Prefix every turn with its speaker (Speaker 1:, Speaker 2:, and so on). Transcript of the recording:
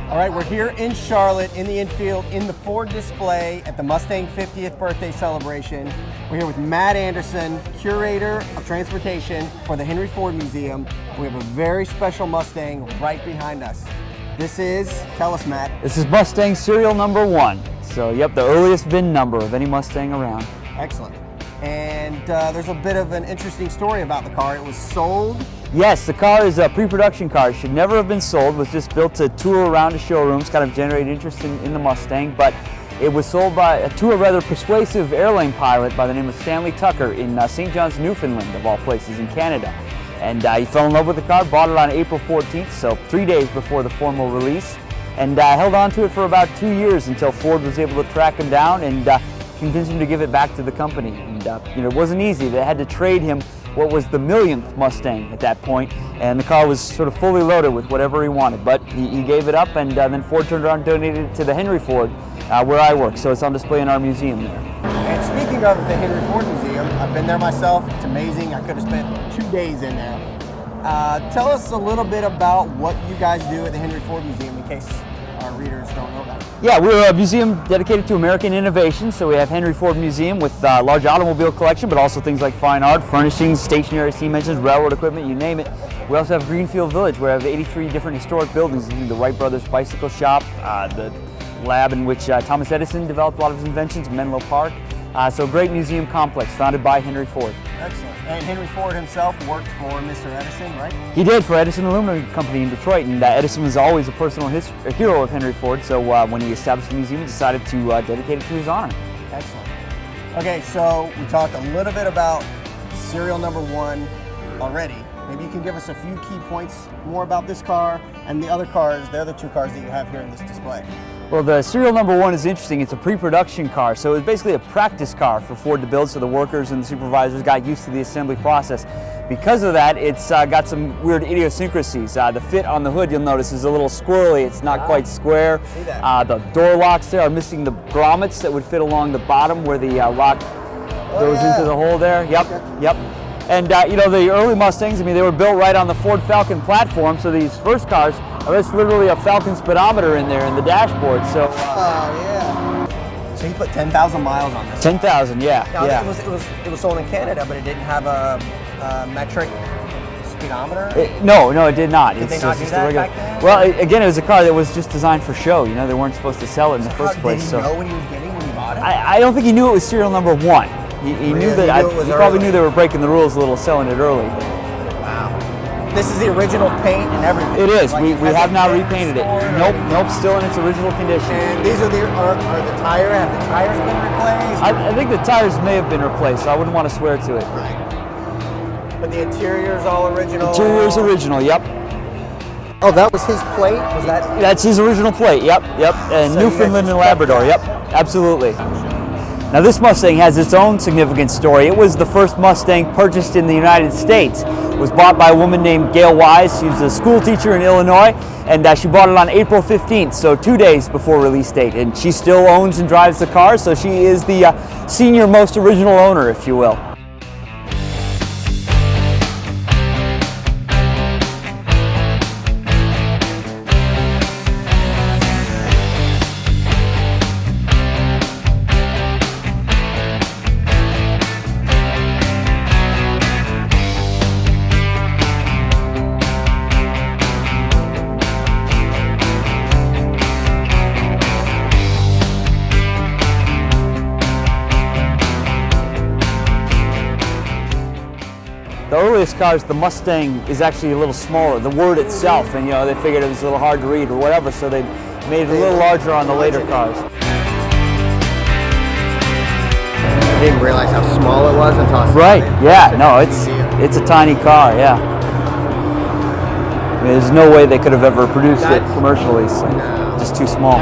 Speaker 1: All right, we're here in Charlotte in the infield in the Ford display at the Mustang 50th birthday celebration. We're here with Matt Anderson, curator of transportation for the Henry Ford Museum. We have a very special Mustang right behind us. This is, tell us, Matt.
Speaker 2: This is Mustang serial number 1. So, yep, the earliest VIN number of any Mustang around.
Speaker 1: Excellent. And there's a bit of an interesting story about the car. It was sold.
Speaker 2: Yes, the car is a pre-production car. It should never have been sold. It was just built to tour around the showrooms, kind of generate interest in the Mustang. But it was sold to a rather persuasive airline pilot by the name of Stanley Tucker in St. John's, Newfoundland, of all places, in Canada. And he fell in love with the car, bought it on April 14th, so 3 days before the formal release, and held on to it for about 2 years until Ford was able to track him down and convince him to give it back to the company. And it wasn't easy. They had to trade him what was the millionth Mustang at that point, and the car was sort of fully loaded with whatever he wanted. But he gave it up, and then Ford turned around and donated it to the Henry Ford, where I work. So it's on display in our museum there.
Speaker 1: And speaking of the Henry Ford Museum, I've been there myself. It's amazing. I could have spent 2 days in there. Tell us a little bit about what you guys do at the Henry Ford Museum, in case our readers don't know about it.
Speaker 2: Yeah, we're a museum dedicated to American innovation. So we have Henry Ford Museum with a large automobile collection, but also things like fine art, furnishings, stationery, steam engines, railroad equipment, you name it. We also have Greenfield Village, where we have 83 different historic buildings, including the Wright Brothers Bicycle Shop, the lab in which Thomas Edison developed a lot of his inventions, Menlo Park. So a great museum complex founded by Henry Ford.
Speaker 1: Excellent. And Henry Ford himself worked for Mr. Edison, right?
Speaker 2: He did, for Edison Aluminum Company in Detroit, and Edison was always a personal hero of Henry Ford, so when he established the museum, he decided to dedicate it to his honor.
Speaker 1: Excellent. Okay, so we talked a little bit about serial number 1 already. Maybe you can give us a few key points more about this car and the other cars, the other 2 cars that you have here in this display.
Speaker 2: Well, the serial number 1 is interesting. It's a pre-production car, so it was basically a practice car for Ford to build, so the workers and the supervisors got used to the assembly process. Because of that, it's got some weird idiosyncrasies. The fit on the hood, you'll notice, is a little squirrely. It's not quite square.
Speaker 1: See that.
Speaker 2: The door locks there are missing the grommets that would fit along the bottom where the lock goes into the hole there. Yep,
Speaker 1: Okay.
Speaker 2: yep. And the early Mustangs, they were built right on the Ford Falcon platform, so these first cars, there's literally a Falcon speedometer in there in the dashboard. So.
Speaker 1: Oh yeah. So you put 10,000 miles on this.
Speaker 2: 10,000, yeah.
Speaker 1: Now,
Speaker 2: yeah.
Speaker 1: It was sold in Canada, but it didn't have a metric speedometer.
Speaker 2: No, it did not.
Speaker 1: Did they not do that back then?
Speaker 2: Well, again, it was a car that was just designed for show. They weren't supposed to sell it in the first place.
Speaker 1: Did he know what he was getting when he bought it?
Speaker 2: I don't think he knew it was serial number 1. He knew that. He probably knew they were breaking the rules a little, selling it early.
Speaker 1: Wow. This is the original paint and everything.
Speaker 2: It is.
Speaker 1: Like,
Speaker 2: we have now repainted it. Nope, still in its original condition.
Speaker 1: And these are the tires. Have the tires been replaced?
Speaker 2: I think the tires may have been replaced, so I wouldn't want to swear to it.
Speaker 1: Right. But the interior is all original.
Speaker 2: Interior is original. Yep.
Speaker 1: Oh, that was his plate? Was that?
Speaker 2: That's his original plate. Yep. And
Speaker 1: So
Speaker 2: Newfoundland and Labrador. Yep. Absolutely. Now this Mustang has its own significant story. It was the first Mustang purchased in the United States. It was bought by a woman named Gail Wise. She's a school teacher in Illinois, and she bought it on April 15th, so 2 days before release date. And she still owns and drives the car, so she is the senior most original owner, if you will. The earliest cars, the Mustang is actually a little smaller, the word itself, and they figured it was a little hard to read or whatever, so they made it a little larger on the later cars.
Speaker 1: I didn't realize how small it was until I saw
Speaker 2: Right,
Speaker 1: it.
Speaker 2: yeah, no, it's a tiny car, yeah. There's no way they could have ever produced it commercially, so just too small.